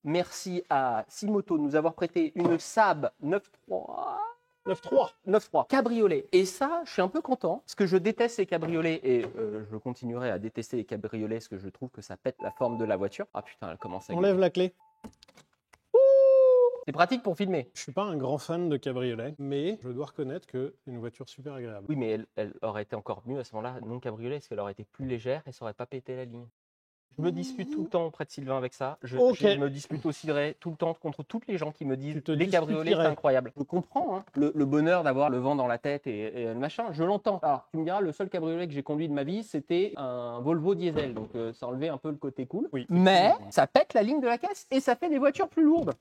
Merci à Simoto de nous avoir prêté une Saab 9.3. 9.3 cabriolet. Et ça, je suis un peu content, parce que je déteste les cabriolets, et je continuerai à détester les cabriolets, parce que je trouve que ça pète la forme de la voiture. Ah putain, elle commence à Enlève la clé. C'est pratique pour filmer. Je suis pas un grand fan de cabriolet, mais je dois reconnaître que c'est une voiture super agréable. Oui, mais elle aurait été encore mieux à ce moment-là, non cabriolet, parce qu'elle aurait été plus légère et ça aurait pas pété la ligne. Je me dispute tout le temps auprès de Sylvain avec ça. Je me dispute aussi tout le temps contre tous les gens qui me disent les cabriolets, c'est incroyable. Je comprends hein, le bonheur d'avoir le vent dans la tête et le machin, je l'entends. Alors, tu me diras, le seul cabriolet que j'ai conduit de ma vie, c'était un Volvo diesel. Donc, ça enlevait un peu le côté cool. Oui. Mais ça pète la ligne de la caisse et ça fait des voitures plus lourdes.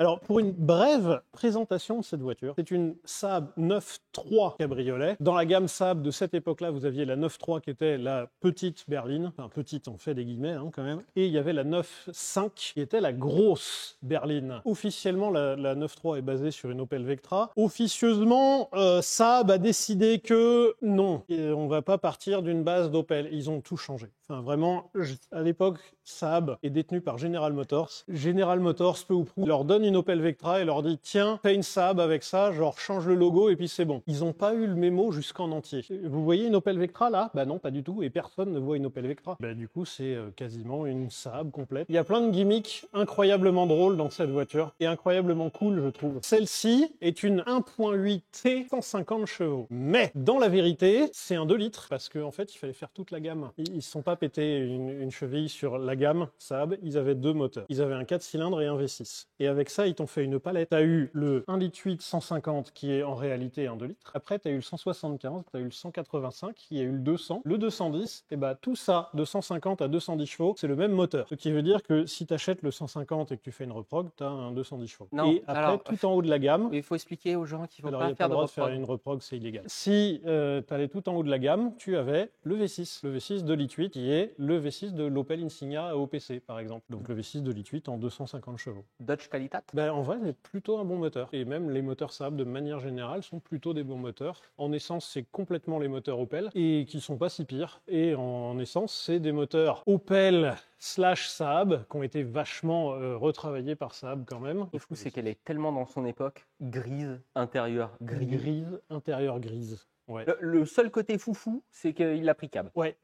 Alors, pour une brève présentation de cette voiture, c'est une Saab 9.3 cabriolet. Dans la gamme Saab de cette époque-là, vous aviez la 9.3 qui était la petite berline, enfin petite, on fait des guillemets hein, quand même, et il y avait la 9.5 qui était la grosse berline. Officiellement, la 9.3 est basée sur une Opel Vectra. Officieusement, Saab a décidé que non, on va pas partir d'une base d'Opel. Ils ont tout changé. Enfin, vraiment, à l'époque, Saab est détenu par General Motors. General Motors, peu ou prou, leur donne une Opel Vectra et leur dit tiens, fais une Saab avec ça, genre change le logo et puis c'est bon. Ils n'ont pas eu le mémo jusqu'en entier. Vous voyez une Opel Vectra là? Bah non, pas du tout, et personne ne voit une Opel Vectra. Bah du coup, c'est quasiment une Saab complète. Il y a plein de gimmicks incroyablement drôles dans cette voiture et incroyablement cool, je trouve. Celle-ci est une 1.8 T 150 chevaux. Mais dans la vérité, c'est un 2 litres parce qu'en fait, il fallait faire toute la gamme. Ils ne se sont pas pété une cheville sur la gamme Saab, ils avaient deux moteurs. Ils avaient un 4 cylindres et un V6. Et avec ça, ils t'ont fait une palette. Tu as eu le 1,8 litre 150 qui est en réalité un 2 litres. Après, tu as eu le 175, tu as eu le 185, il y a eu le 200. Le 210, et bah tout ça, de 150 à 210 chevaux, c'est le même moteur. Ce qui veut dire que si tu achètes le 150 et que tu fais une reprog, tu as un 210 chevaux. Non, et après, alors, tout en haut de la gamme... Il faut expliquer aux gens qu'il ne faut pas faire de reprog. Faire une reprog, c'est illégal. Si tu allais tout en haut de la gamme, tu avais le V6. Le V6 2,8 litres qui est le V6 de l'Opel Insignia OPC, par exemple. Donc le V6 2,8 litres en 250 chevaux. Dodge Qualitat? Ben, en vrai, c'est plutôt un bon moteur. Et même les moteurs Saab, de manière générale, sont plutôt des bons moteurs. En essence, c'est complètement les moteurs Opel et qui sont pas si pires. Et en essence, c'est des moteurs Opel slash Saab qui ont été vachement retravaillés par Saab quand même. Le fou, c'est qu'elle est tellement dans son époque, grise, intérieure grise. Grise, intérieure grise. Ouais. Le seul côté foufou, c'est qu'il l'a pris cab. Ouais.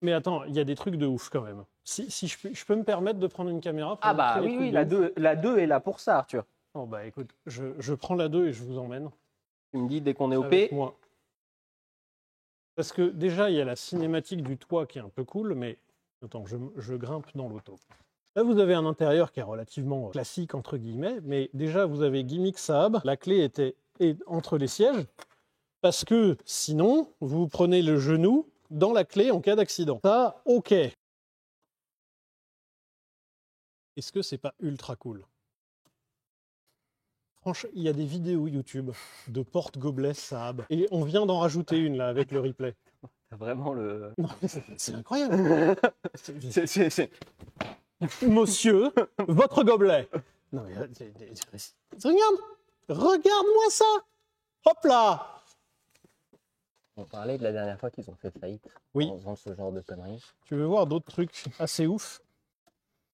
Mais attends, il y a des trucs de ouf quand même. Si je peux me permettre de prendre une caméra pour ah bah oui, la 2 est là pour ça, Arthur. Oh bah écoute, je prends la 2 et je vous emmène. Tu me dis dès qu'on est OP. Moi. Parce que déjà, il y a la cinématique du toit qui est un peu cool, mais attends, je grimpe dans l'auto. Là, vous avez un intérieur qui est relativement classique, entre guillemets, mais déjà, vous avez gimmick Saab. La clé est entre les sièges, parce que sinon, vous prenez le genou dans la clé en cas d'accident. Ça, ok. Est-ce que c'est pas ultra cool? Franchement, il y a des vidéos YouTube de porte-gobelets Saab. Et on vient d'en rajouter une là avec le replay. C'est vraiment le... Non, c'est incroyable. Monsieur, votre gobelet. Non, mais regarde-moi ça. Hop là. On parlait de la dernière fois qu'ils ont fait faillite en faisant ce genre de conneries. Tu veux voir d'autres trucs assez ouf?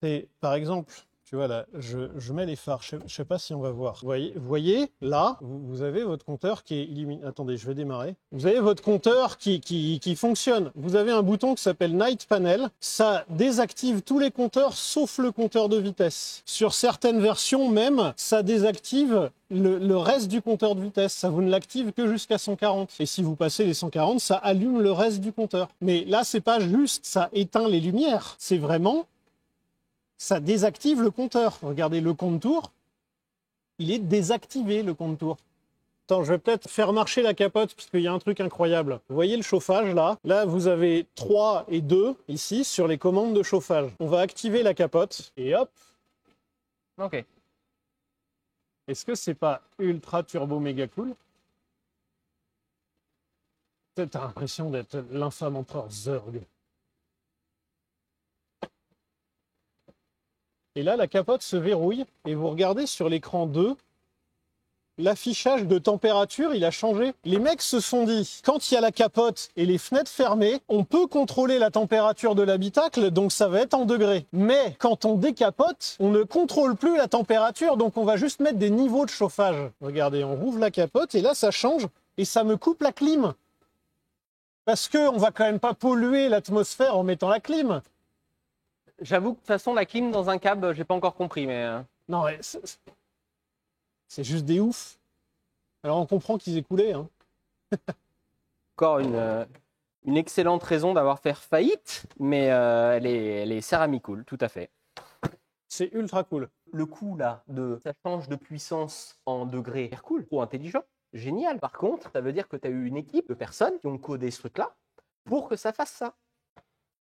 C'est par exemple, tu vois là, je mets les phares, je sais pas si on va voir. Vous voyez là, vous avez votre compteur qui est illuminé. Attendez, je vais démarrer. Vous avez votre compteur qui fonctionne. Vous avez un bouton qui s'appelle Night Panel. Ça désactive tous les compteurs sauf le compteur de vitesse. Sur certaines versions même, ça désactive le reste du compteur de vitesse. Ça vous ne l'active que jusqu'à 140. Et si vous passez les 140, ça allume le reste du compteur. Mais là, c'est pas juste ça éteint les lumières. C'est vraiment... ça désactive le compteur. Regardez le compte-tour, il est désactivé le compte-tour. Attends, je vais peut-être faire marcher la capote parce qu'il y a un truc incroyable. Vous voyez le chauffage là? Là, vous avez 3 et 2 ici sur les commandes de chauffage. On va activer la capote et hop. Ok. Est-ce que c'est pas ultra turbo méga cool? T'as l'impression d'être l'infâme empereur Zurg. Et là, la capote se verrouille et vous regardez sur l'écran 2, l'affichage de température, il a changé. Les mecs se sont dit, quand il y a la capote et les fenêtres fermées, on peut contrôler la température de l'habitacle, donc ça va être en degrés. Mais quand on décapote, on ne contrôle plus la température, donc on va juste mettre des niveaux de chauffage. Regardez, on rouvre la capote et là ça change et ça me coupe la clim. Parce qu'on va quand même pas polluer l'atmosphère en mettant la clim. J'avoue que de toute façon, la clim dans un cab, j'ai pas encore compris, mais... Non, mais c'est juste des oufs. Alors on comprend qu'ils aient coulé. Hein. Encore une excellente raison d'avoir fait faillite, mais elle est céramicool, tout à fait. C'est ultra cool. Le coup là, ça change de puissance en degrés, c'est cool, trop intelligent, génial. Par contre, ça veut dire que tu as eu une équipe de personnes qui ont codé ce truc-là pour que ça fasse ça.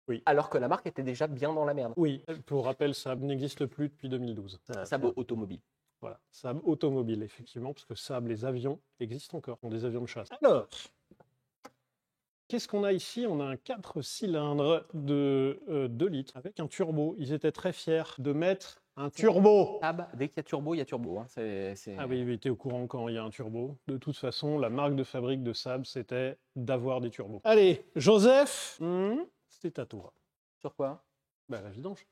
Oui. Alors que la marque était déjà bien dans la merde. Oui, pour rappel, Saab n'existe plus depuis 2012. Saab automobile. Voilà, Saab automobile, effectivement, parce que Saab, les avions, existent encore, sont des avions de chasse. Alors, qu'est-ce qu'on a ici? On a un 4 cylindres de 2 litres avec un turbo. Ils étaient très fiers de mettre un turbo. Saab, dès qu'il y a turbo, il y a turbo. Hein. Ah oui, t'es au courant quand il y a un turbo. De toute façon, la marque de fabrique de Saab, c'était d'avoir des turbos. Allez, Joseph, c'est à toi. Sur quoi? Bah, la vidange.